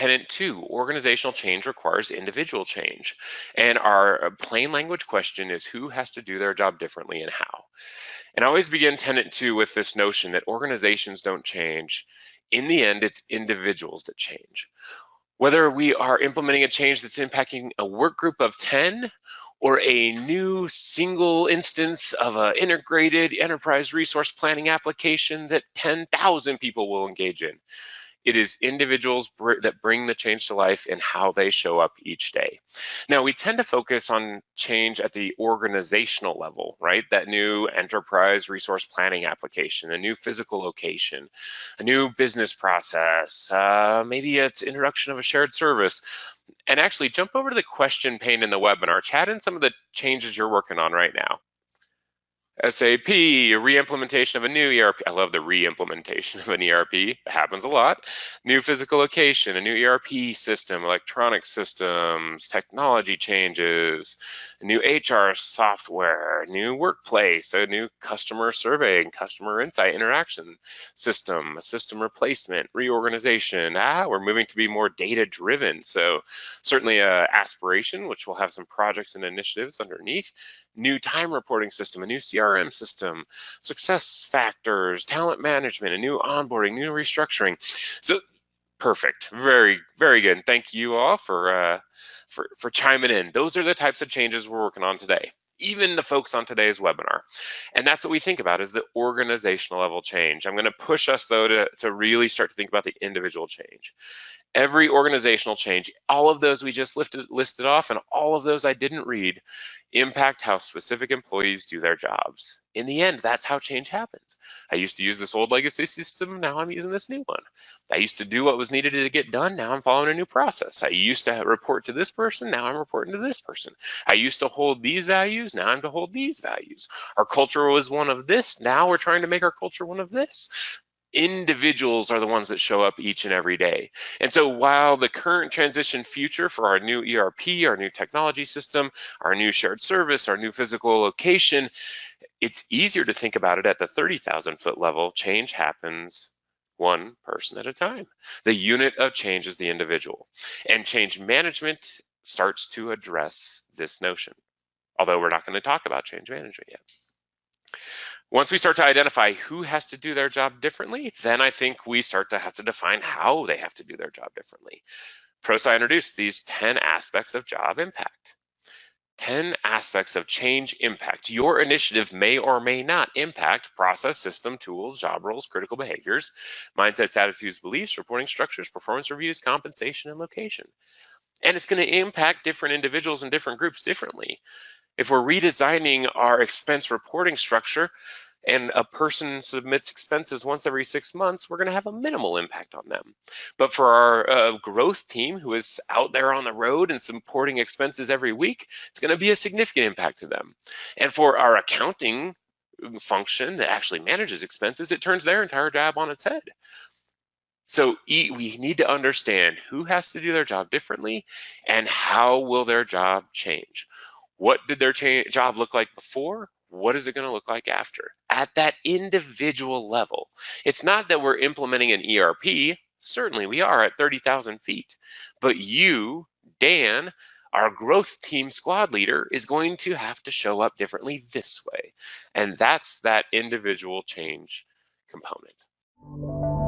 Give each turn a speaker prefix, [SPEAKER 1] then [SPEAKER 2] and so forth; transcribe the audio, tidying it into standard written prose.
[SPEAKER 1] Tenet Two, organizational change requires individual change. And our plain language question is who has to do their job differently and how? And I always begin Tenet Two with this notion that organizations don't change. In the end, it's individuals that change. Whether we are implementing a change that's impacting a work group of 10 or a new single instance of an integrated enterprise resource planning application that 10,000 people will engage in, it is individuals that bring the change to life in how they show up each day. Now, we tend to focus on change at the organizational level, right? That new enterprise resource planning application, a new physical location, a new business process, maybe it's introduction of a shared service. And actually jump over to the question pane in the webinar, chat in some of the changes you're working on right now. SAP, a re-implementation of a new ERP. I love the re-implementation of an ERP. It happens a lot. New physical location, a new ERP system, electronic systems, technology changes, a new HR software, new workplace, a new customer survey and customer insight interaction system, a system replacement, reorganization. We're moving to be more data-driven. So certainly a aspiration, which will have some projects and initiatives underneath. New time reporting system, a new CRM system, success factors, talent management, a new onboarding, new restructuring. So perfect, very, very good. And thank you all for chiming in. Those are the types of changes we're working on today, even the folks on today's webinar. And that's what we think about is the organizational level change. I'm going to push us though to really start to think about the individual change. Every organizational change, all of those we just listed off and all of those I didn't read, impact how specific employees do their jobs. In the end, that's how change happens. I used to use this old legacy system, now I'm using this new one. I used to do what was needed to get done, now I'm following a new process. I used to report to this person, now I'm reporting to this person. I used to hold these values, now I'm to hold these values. Our culture was one of this, now we're trying to make our culture one of this. Individuals are the ones that show up each and every day. And so while the current transition future for our new ERP, our new technology system, our new shared service, our new physical location, it's easier to think about it at the 30,000 foot level. Change happens one person at a time. The unit of change is the individual. And change management starts to address this notion, although we're not going to talk about change management yet. Once we start to identify who has to do their job differently, then I think we start to have to define how they have to do their job differently. Prosci introduced these 10 aspects of job impact. 10 aspects of change impact. Your initiative may or may not impact process, system, tools, job roles, critical behaviors, mindsets, attitudes, beliefs, reporting structures, performance reviews, compensation, and location. And it's going to impact different individuals and different groups differently. If we're redesigning our expense reporting structure and a person submits expenses once every 6 months, we're going to have a minimal impact on them. But for our growth team who is out there on the road and supporting expenses every week, it's going to be a significant impact to them. And for our accounting function that actually manages expenses, it turns their entire job on its head. So we need to understand who has to do their job differently and how will their job change. What did their job look like before? What is it going to look like after? At that individual level. It's not that we're implementing an ERP. Certainly we are at 30,000 feet. But you, Dan, our growth team squad leader, is going to have to show up differently this way. And that's that individual change component.